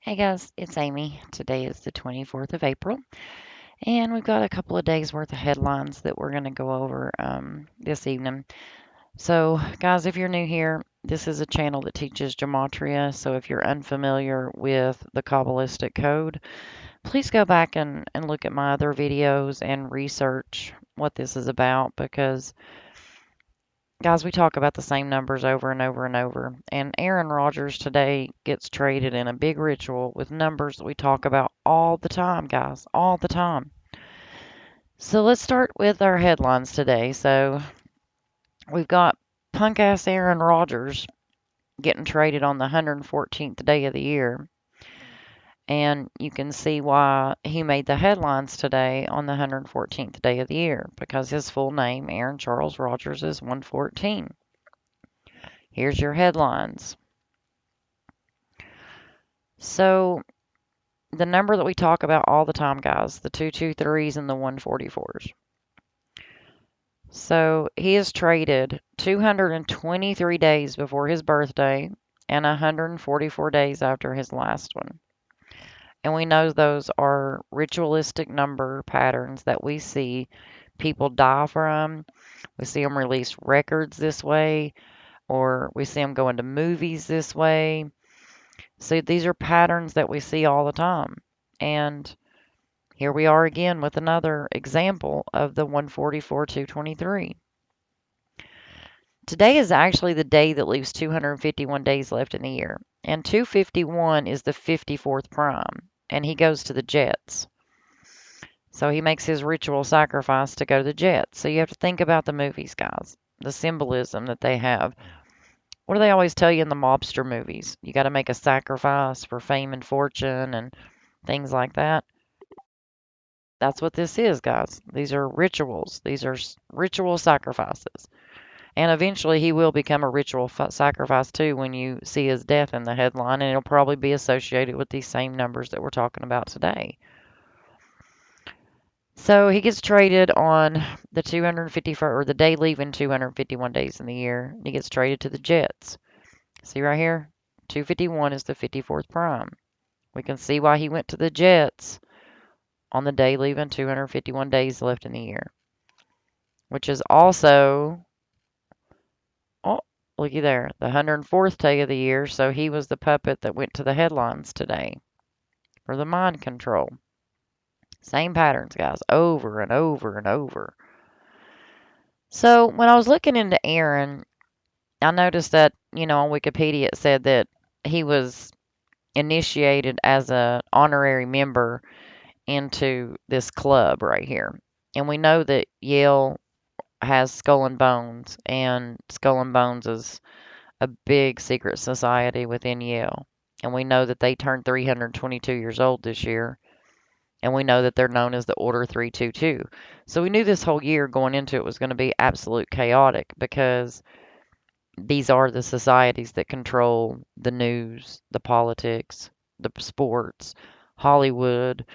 Hey guys, it's Amy. Today is the 24th of April, and we've got a couple of days worth of headlines that we're going to go over this evening. So, guys, if you're new here, this is a channel that teaches gematria. So, if you're unfamiliar with the Kabbalistic code, please go back and look at my other videos and research what this is about because guys, we talk about the same numbers over and over and over. And Aaron Rodgers today gets traded in a big ritual with numbers that we talk about all the time, guys, all the time. So let's start with our headlines today. So we've got punk ass Aaron Rodgers getting traded on the 114th day of the year. And you can see why he made the headlines today on the 114th day of the year because his full name, Aaron Charles Rodgers, is 114. Here's your headlines. So the number that we talk about all the time, guys, the 223s and the 144s. So he is traded 223 days before his birthday and 144 days after his last one. And we know those are ritualistic number patterns that we see people die from. We see them release records this way, or we see them go into movies this way. So these are patterns that we see all the time. And here we are again with another example of the 144-223. Today is actually the day that leaves 251 days left in the year, and 251 is the 54th prime, and he goes to the Jets. So he makes his ritual sacrifice to go to the Jets. So you have to think about the movies, guys, the symbolism that they have. What do they always tell you in the mobster movies? You got to make a sacrifice for fame and fortune and things like that. That's what this is, guys. These are rituals. These are ritual sacrifices. And eventually he will become a ritual sacrifice too when you see his death in the headline, and it'll probably be associated with these same numbers that we're talking about today. So he gets traded on the 251st, or the day leaving 251 days in the year. He gets traded to the Jets. See right here? 251 is the 54th prime. We can see why he went to the Jets on the day leaving 251 days left in the year, which is also, oh, looky there, the 104th day of the year. So he was the puppet that went to the headlines today for the mind control. Same patterns, guys, over and over and over. So when I was looking into Aaron, I noticed that, on Wikipedia it said that he was initiated as an honorary member into this club right here. And we know that Yale has Skull and Bones, and Skull and Bones is a big secret society within Yale. And we know that they turned 322 years old this year. And we know that they're known as the Order 322. So we knew this whole year going into it was going to be absolute chaotic because these are the societies that control the news, the politics, the sports, Hollywood,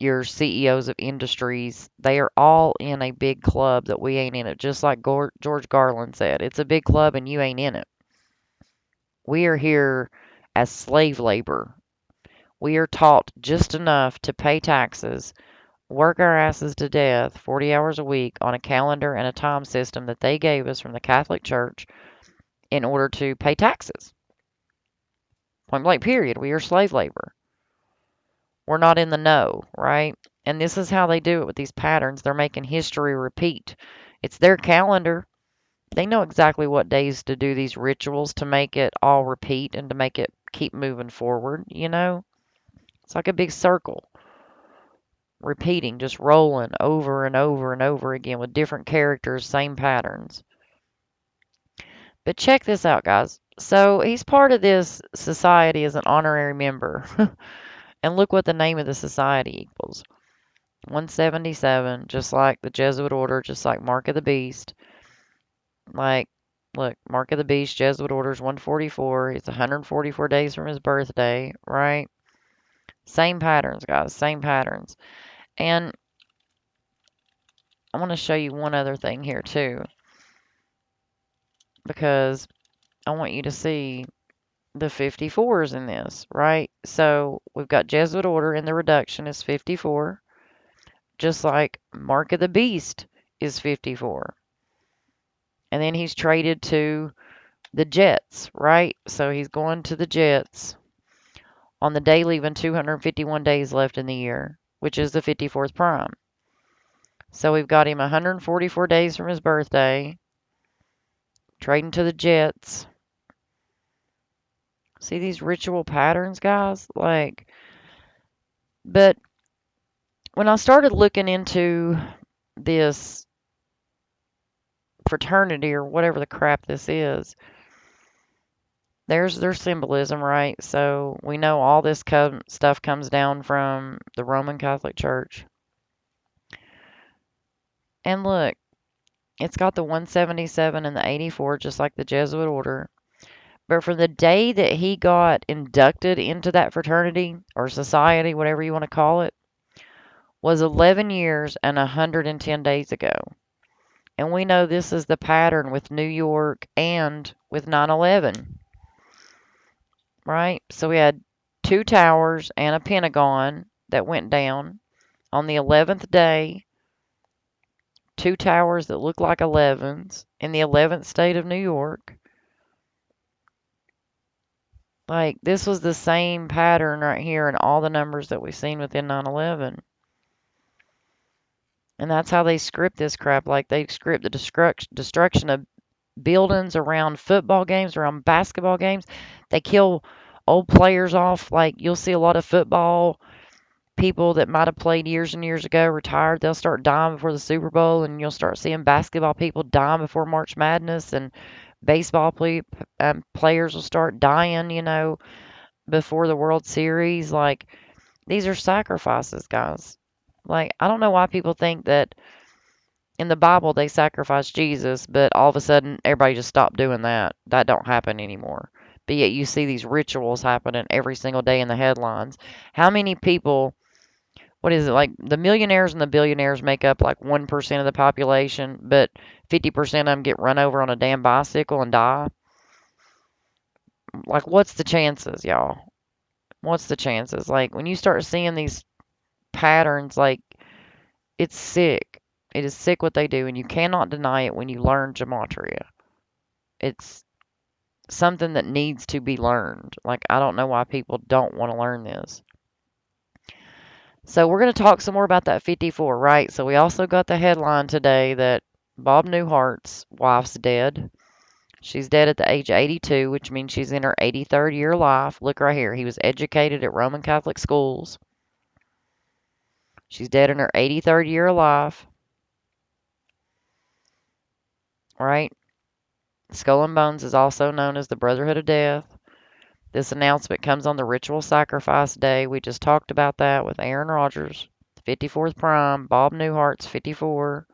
your CEOs of industries. They are all in a big club that we ain't in it. Just like George Garland said, it's a big club and you ain't in it. We are here as slave labor. We are taught just enough to pay taxes, work our asses to death 40 hours a week on a calendar and a time system that they gave us from the Catholic Church in order to pay taxes. Point blank, period. We are slave labor. We're not in the know, right? And this is how they do it with these patterns. They're making history repeat. It's their calendar. They know exactly what days to do these rituals to make it all repeat and to make it keep moving forward, It's like a big circle, repeating, just rolling over and over and over again with different characters, same patterns. But check this out, guys. So he's part of this society as an honorary member. And look what the name of the society equals. 177, just like the Jesuit order, just like Mark of the Beast. Like, look, Mark of the Beast, Jesuit orders 144. It's 144 days from his birthday, right? Same patterns, guys, same patterns. And I want to show you one other thing here, too, because I want you to see the 54s in this, right? So we've got Jesuit order in the reduction is 54, just like Mark of the Beast is 54. And then he's traded to the Jets, right? So he's going to the Jets on the day leaving 251 days left in the year, which is the 54th prime. So we've got him 144 days from his birthday, trading to the Jets. See these ritual patterns, guys? But when I started looking into this fraternity or whatever the crap this is, there's their symbolism, right? So we know all this stuff comes down from the Roman Catholic Church. And look, it's got the 177 and the 84, just like the Jesuit order. But from the day that he got inducted into that fraternity or society, whatever you want to call it, was 11 years and 110 days ago. And we know this is the pattern with New York and with 9/11, right? So we had two towers and a Pentagon that went down on the 11th day, two towers that look like 11s in the 11th state of New York. Like, this was the same pattern right here in all the numbers that we've seen within 9/11. And that's how they script this crap. Like, they script the destruction of buildings around football games, around basketball games. They kill old players off. Like, you'll see a lot of football people that might have played years and years ago, retired. They'll start dying before the Super Bowl, and you'll start seeing basketball people dying before March Madness, and baseball players will start dying, before the World Series. Like, these are sacrifices, guys. Like, I don't know why people think that in the Bible they sacrificed Jesus, but all of a sudden everybody just stopped doing that. That don't happen anymore. But yet you see these rituals happening every single day in the headlines. How many people, what is it, like the millionaires and the billionaires make up like 1% of the population, but 50% of them get run over on a damn bicycle and die? Like, what's the chances, y'all? What's the chances? Like, when you start seeing these patterns, like, it's sick. It is sick what they do, and you cannot deny it when you learn gematria. It's something that needs to be learned. Like, I don't know why people don't want to learn this. So we're going to talk some more about that 54, right? So we also got the headline today that Bob Newhart's wife's dead. She's dead at the age of 82, which means she's in her 83rd year of life. Look right here. He was educated at Roman Catholic schools. She's dead in her 83rd year of life. Right? Skull and Bones is also known as the Brotherhood of Death. This announcement comes on the ritual sacrifice day. We just talked about that with Aaron Rodgers, 54th prime, Bob Newhart's 54.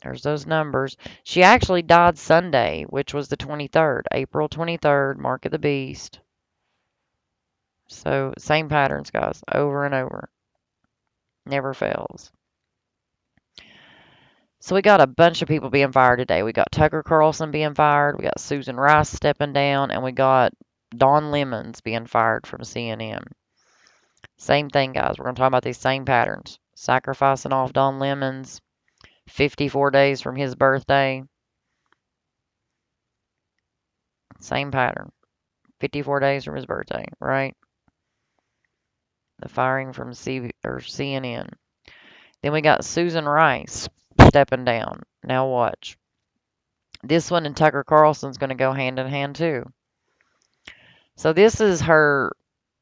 There's those numbers. She actually died Sunday, which was the 23rd, April 23rd, Mark of the Beast. So, same patterns, guys, over and over. Never fails. So we got a bunch of people being fired today. We got Tucker Carlson being fired. We got Susan Rice stepping down. And we got Don Lemons being fired from CNN. Same thing, guys. We're going to talk about these same patterns. Sacrificing off Don Lemons. 54 days from his birthday. Same pattern. 54 days from his birthday, right? The firing from CNN. Then we got Susan Rice stepping down. Now watch. This one and Tucker Carlson's going to go hand in hand too. So this is her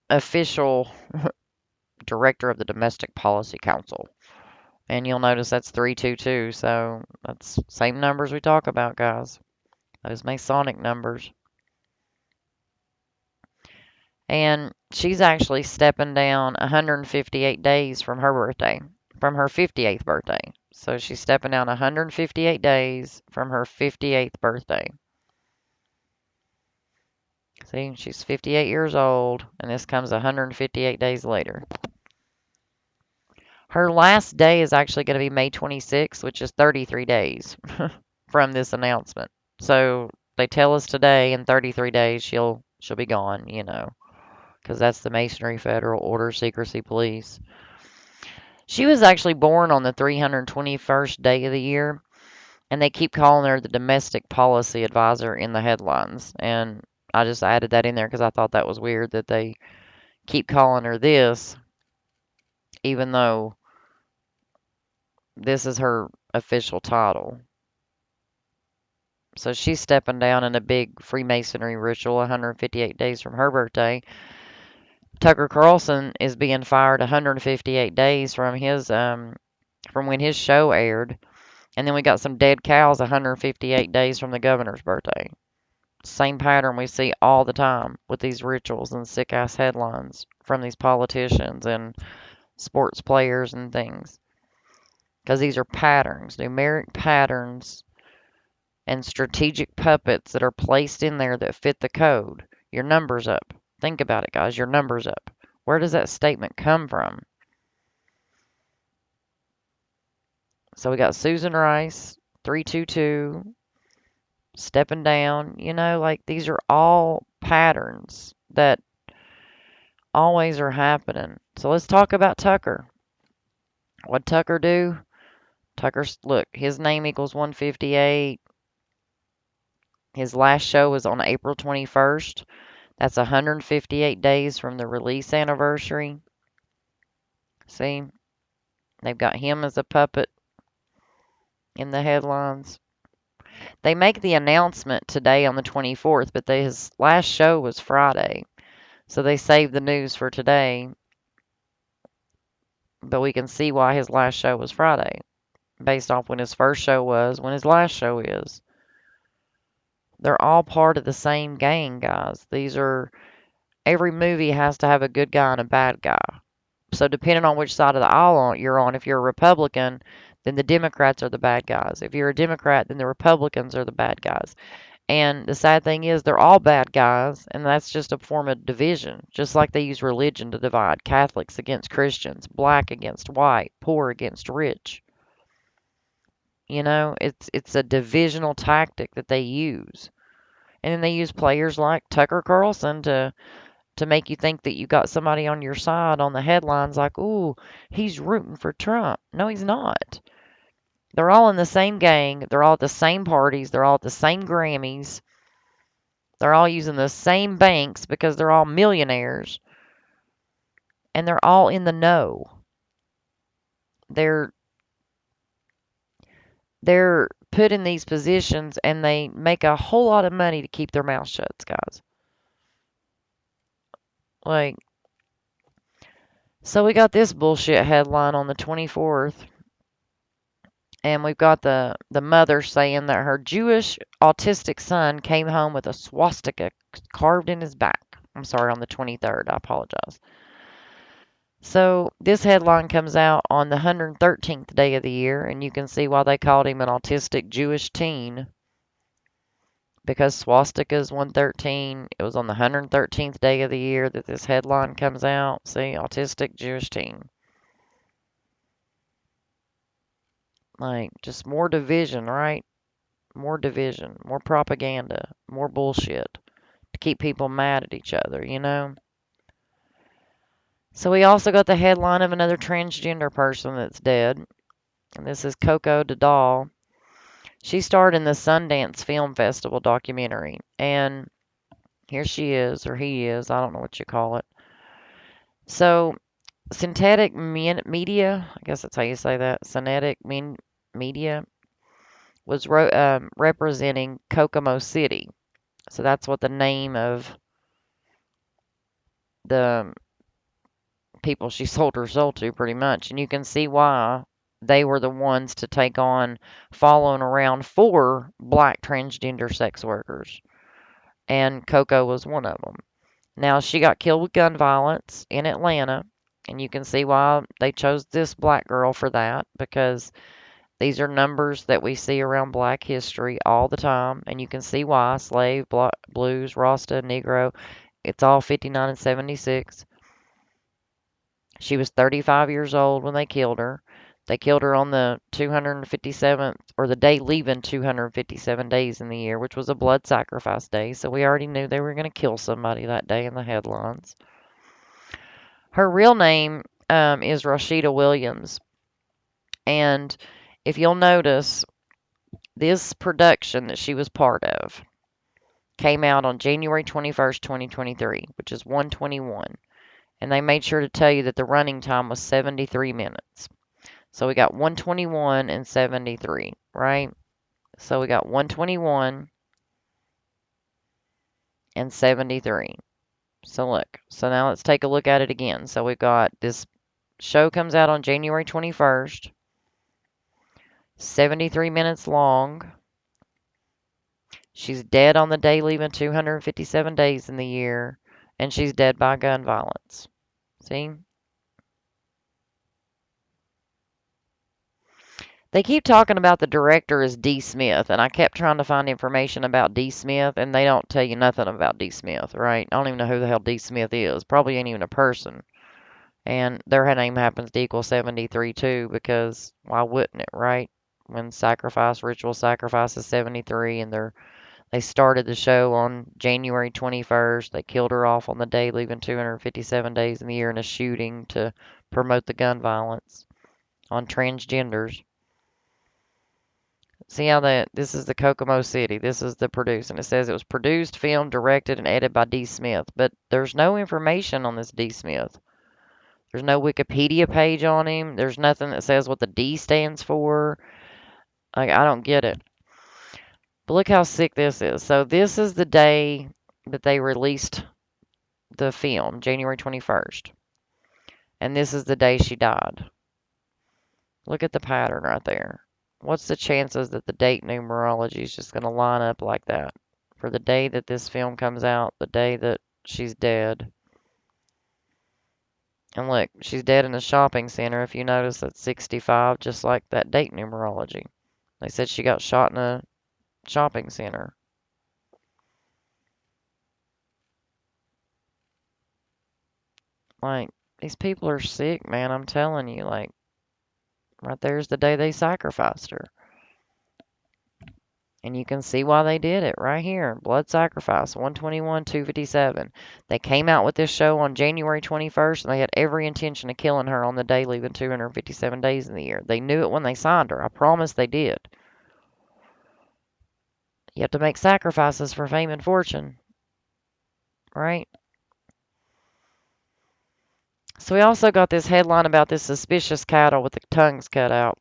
official director of the Domestic Policy Council. And you'll notice that's 322. So that's same numbers we talk about, guys. Those Masonic numbers. And she's actually stepping down 158 days from her birthday, from her 58th birthday. So she's stepping down 158 days from her 58th birthday. See, she's 58 years old, and this comes 158 days later. Her last day is actually going to be May 26th, which is 33 days from this announcement. So They tell us today in 33 days she'll be gone, you know, because that's the Masonry Federal Order Secrecy Police. She was actually born on the 321st day of the year, and they keep calling her the domestic policy advisor in the headlines. And I just added that in there because I thought that was weird that they keep calling her this, even though this is her official title. So she's stepping down in a big Freemasonry ritual 158 days from her birthday. Tucker Carlson is being fired 158 days from his from when his show aired. And then we got some dead cows 158 days from the governor's birthday. Same pattern we see all the time with these rituals and sick ass headlines from these politicians and sports players and things. Because these are patterns, numeric patterns, and strategic puppets that are placed in there that fit the code. Your number's up. Think about it, guys. Your number's up. Where does that statement come from? So we got Susan Rice, 322, stepping down. You know, like these are all patterns that always are happening. So let's talk about Tucker. What'd Tucker do? Tucker's, look, his name equals 158. His last show was on April 21st. That's 158 days from the release anniversary. See? They've got him as a puppet in the headlines. They make the announcement today on the 24th, but his last show was Friday. So they saved the news for today. But we can see why his last show was Friday, based off when his first show was, when his last show is. They're all part of the same gang, guys. Every movie has to have a good guy and a bad guy. So depending on which side of the aisle you're on, if you're a Republican, then the Democrats are the bad guys. If you're a Democrat, then the Republicans are the bad guys. And the sad thing is, they're all bad guys, and that's just a form of division. Just like they use religion to divide Catholics against Christians, black against white, poor against rich. You know, it's a divisional tactic that they use. And then they use players like Tucker Carlson to make you think that you got somebody on your side on the headlines like, ooh, he's rooting for Trump. No, he's not. They're all in the same gang. They're all at the same parties. They're all at the same Grammys. They're all using the same banks because they're all millionaires. And they're all in the know. They're put in these positions and they make a whole lot of money to keep their mouth shut, guys. Like, so we got this bullshit headline on the 24th. And we've got the mother saying that her Jewish autistic son came home with a swastika carved in his back. I'm sorry, on the 23rd. I apologize. So this headline comes out on the 113th day of the year, and you can see why they called him an autistic Jewish teen. Because swastika is 113. It was on the 113th day of the year that this headline comes out. See, autistic Jewish teen. Like, just more division, right? More division, more propaganda, more bullshit to keep people mad at each other, you know? So we also got the headline of another transgender person that's dead. And this is Coco Dadal. She starred in the Sundance Film Festival documentary. And here she is, or he is, I don't know what you call it. So, synthetic media, I guess that's how you say that, synthetic media was representing Kokomo City. So that's what the name of the people she sold her soul to, pretty much. And you can see why they were the ones to take on following around 4 black transgender sex workers. And Coco was one of them. Now, she got killed with gun violence in Atlanta. And you can see why they chose this black girl for that, because these are numbers that we see around black history all the time. And you can see why slave, blues, Rasta, Negro, it's all 59 and 76. She was 35 years old when they killed her. They killed her on the 257th, or the day leaving 257 days in the year, which was a blood sacrifice day. So we already knew they were going to kill somebody that day in the headlines. Her real name is Rashida Williams. And if you'll notice, this production that she was part of came out on January 21st, 2023, which is 121. And they made sure to tell you that the running time was 73 minutes. So we got 121 and 73, right? So we got 121 and 73. So look, so now let's take a look at it again. So we've got this show comes out on January 21st, 73 minutes long. She's dead on the day leaving 257 days in the year, and she's dead by gun violence. See? They keep talking about the director as D. Smith, and I kept trying to find information about D. Smith, and they don't tell you nothing about D. Smith, right? I don't even know who the hell D. Smith is. Probably ain't even a person. And their name happens to equal 73 too, because why wouldn't it, right? When ritual sacrifice is 73, and they started the show on January 21st. They killed her off on the day leaving 257 days in the year in a shooting to promote the gun violence on transgenders. See how this is the Kokomo City. This is the produce. And it says it was produced, filmed, directed, and edited by D. Smith. But there's no information on this D. Smith. There's no Wikipedia page on him. There's nothing that says what the D stands for. Like, I don't get it. But look how sick this is. So this is the day that they released the film, January 21st. And this is the day she died. Look at the pattern right there. What's the chances that the date numerology is just going to line up like that? For the day that this film comes out, the day that she's dead. And look, she's dead in a shopping center. If you notice, that's 65, just like that date numerology. They said she got shot in a shopping center. Like, these people are sick, man. I'm telling you, like, right there's the day they sacrificed her. And you can see why they did it right here. Blood sacrifice, 121, 257. They came out with this show on January 21st, and they had every intention of killing her on the day leaving 257 days in the year. They knew it when they signed her. I promise they did. You have to make sacrifices for fame and fortune, right? So we also got this headline about this suspicious cattle with the tongues cut out.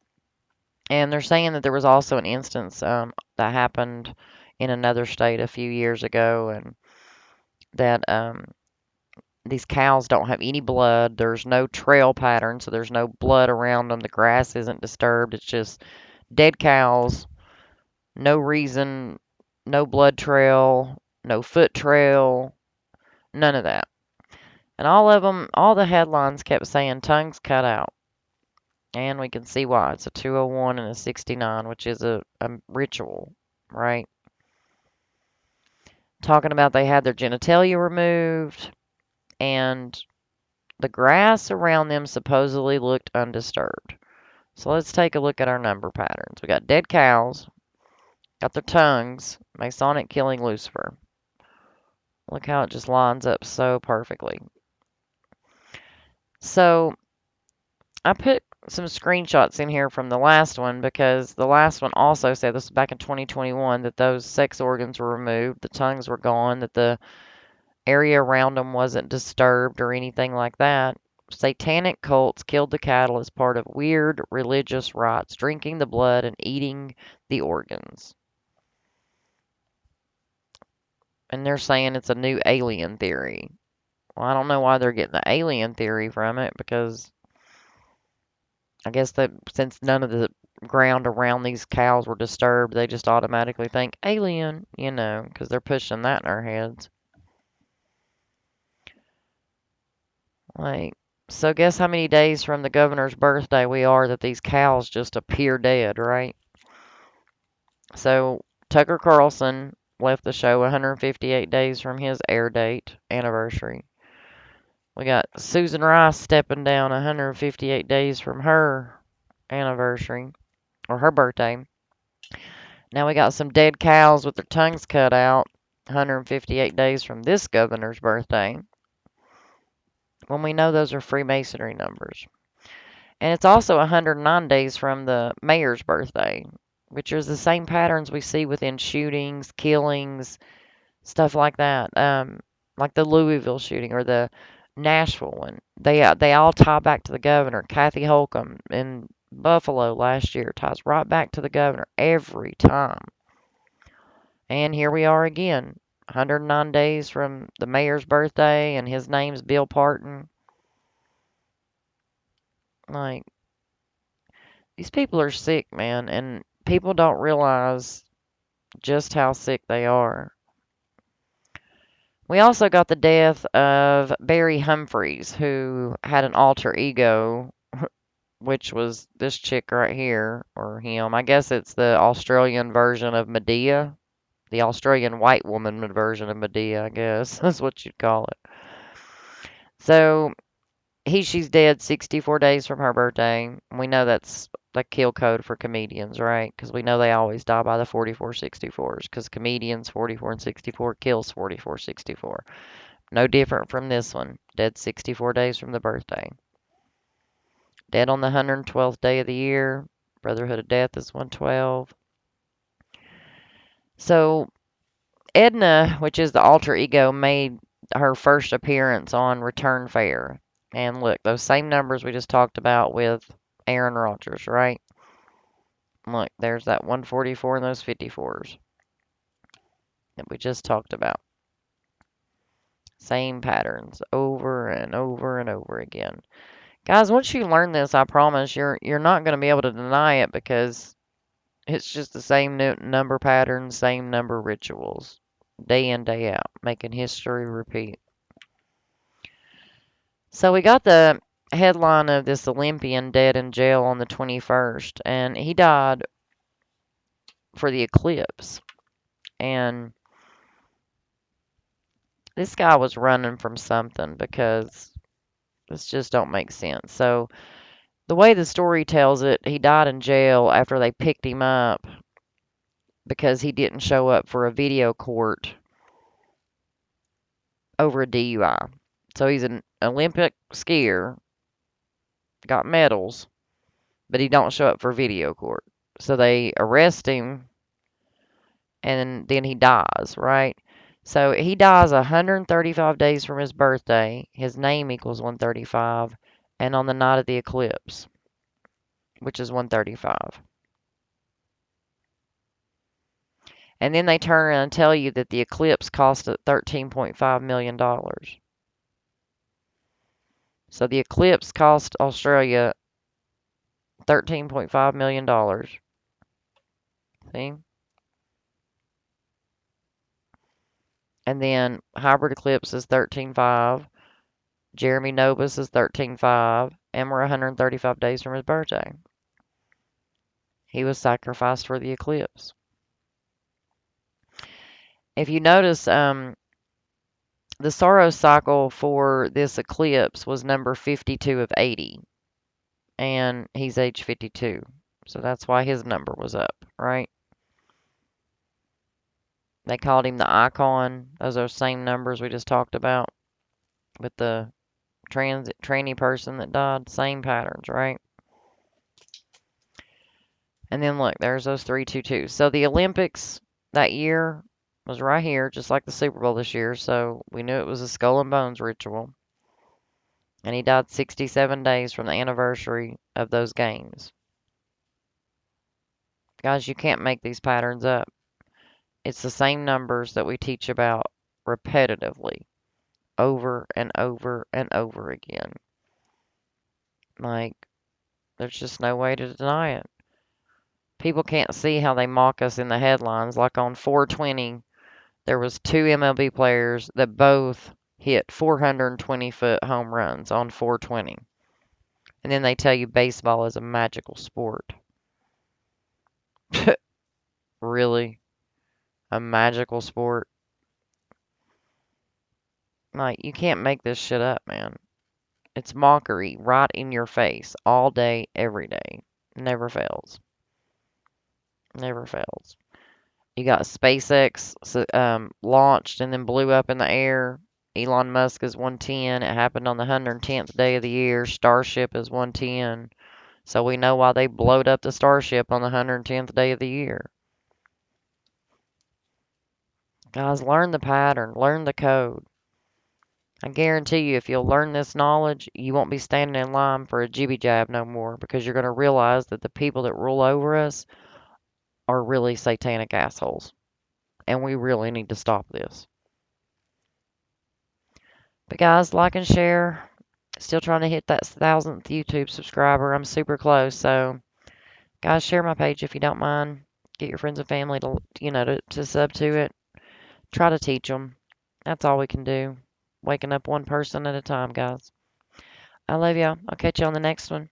And they're saying that there was also an instance that happened in another state a few years ago, and that these cows don't have any blood. There's no trail pattern, so there's no blood around them. The grass isn't disturbed. It's just dead cows, no reason, no blood trail, no foot trail, none of that. And all of them, all the headlines kept saying tongues cut out. And we can see why. It's a 201 and a 69, which is a ritual, right? Talking about they had their genitalia removed, and the grass around them supposedly looked undisturbed. So let's take a look at our number patterns. We got dead cows, got their tongues, Masonic killing Lucifer. Look how it just lines up so perfectly. So I put some screenshots in here from the last one because the last one also said, this was back in 2021, that those sex organs were removed, the tongues were gone, that the area around them wasn't disturbed or anything like that. Satanic cults killed the cattle as part of weird religious rites, drinking the blood and eating the organs. And they're saying it's a new alien theory. Well, I don't know why they're getting the alien theory from it, because I guess that since none of the ground around these cows were disturbed, they just automatically think alien, because they're pushing that in our heads. Like, so guess how many days from the governor's birthday we are that these cows just appear dead, right? So Tucker Carlson left the show 158 days from his air date anniversary. We got Susan Rice stepping down 158 days from her anniversary, or her birthday. Now we got some dead cows with their tongues cut out, 158 days from this governor's birthday, when we know those are Freemasonry numbers. And it's also 109 days from the mayor's birthday, which is the same patterns we see within shootings, killings, stuff like that. Like the Louisville shooting or the Nashville one. They all tie back to the governor. Kathy Holcomb in Buffalo last year ties right back to the governor every time. And here we are again, 109 days from the mayor's birthday, and his name's Bill Parton. Like, these people are sick, man, and people don't realize just how sick they are. We also got the death of Barry Humphries, who had an alter ego, which was this chick right here, or him. I guess it's the Australian version of Medea, the Australian white woman version of Medea, I guess. That's what you'd call it. So she's dead 64 days from her birthday. We know that's the kill code for comedians, right? Because we know they always die by the 4464s. Because comedians 44 and 64 kills 4464. No different from this one. Dead 64 days from the birthday. Dead on the 112th day of the year. Brotherhood of Death is 112. So Edna, which is the alter ego, made her first appearance on Return Fare. And look, those same numbers we just talked about with Aaron Rodgers, right? Look, there's that 144 and those 54s that we just talked about. Same patterns over and over and over again. Guys, once you learn this, I promise you're not going to be able to deny it because it's just the same number patterns, same number rituals, day in, day out, making history repeat. So we got the headline of this Olympian dead in jail on the 21st, and he died for the eclipse. And this guy was running from something because this just don't make sense. So the way the story tells it, he died in jail after they picked him up because he didn't show up for a video court over a DUI. So he's an Olympic skier, got medals, but he don't show up for video court. So they arrest him and then he dies, right? So he dies 135 days from his birthday. His name equals 135, and on the night of the eclipse, which is 135. And then they turn around and tell you that the eclipse cost $13.5 million. So the eclipse cost Australia $13.5 million. See? And then hybrid eclipse is 13.5. Jeremy Novus is 13.5. And we're 135 days from his birthday. He was sacrificed for the eclipse. If you notice, the Saros cycle for this eclipse was number 52 of 80. And he's age 52. So that's why his number was up, right? They called him the icon. Those are the same numbers we just talked about with the tranny person that died. Same patterns, right? And then look, there's those 322. So the Olympics that year was right here, just like the Super Bowl this year. So we knew it was a skull and bones ritual. And he died 67 days from the anniversary of those games. Guys, you can't make these patterns up. It's the same numbers that we teach about repetitively, over and over and over again. Like, there's just no way to deny it. People can't see how they mock us in the headlines. Like on 420, there was two MLB players that both hit 420-foot home runs on 420. And then they tell you baseball is a magical sport. Really? A magical sport? Like, you can't make this shit up, man. It's mockery right in your face all day, every day. Never fails. Never fails. You got SpaceX launched and then blew up in the air. Elon Musk is 110. It happened on the 110th day of the year. Starship is 110. So we know why they blowed up the Starship on the 110th day of the year. Guys, learn the pattern, learn the code. I guarantee you, if you'll learn this knowledge, you won't be standing in line for a jibby jab no more because you're going to realize that the people that rule over us are really satanic assholes. And we really need to stop this. But guys, like and share. Still trying to hit that 1,000th YouTube subscriber. I'm super close. So, guys, share my page if you don't mind. Get your friends and family to, to sub to it. Try to teach them. That's all we can do. Waking up one person at a time, guys. I love y'all. I'll catch you on the next one.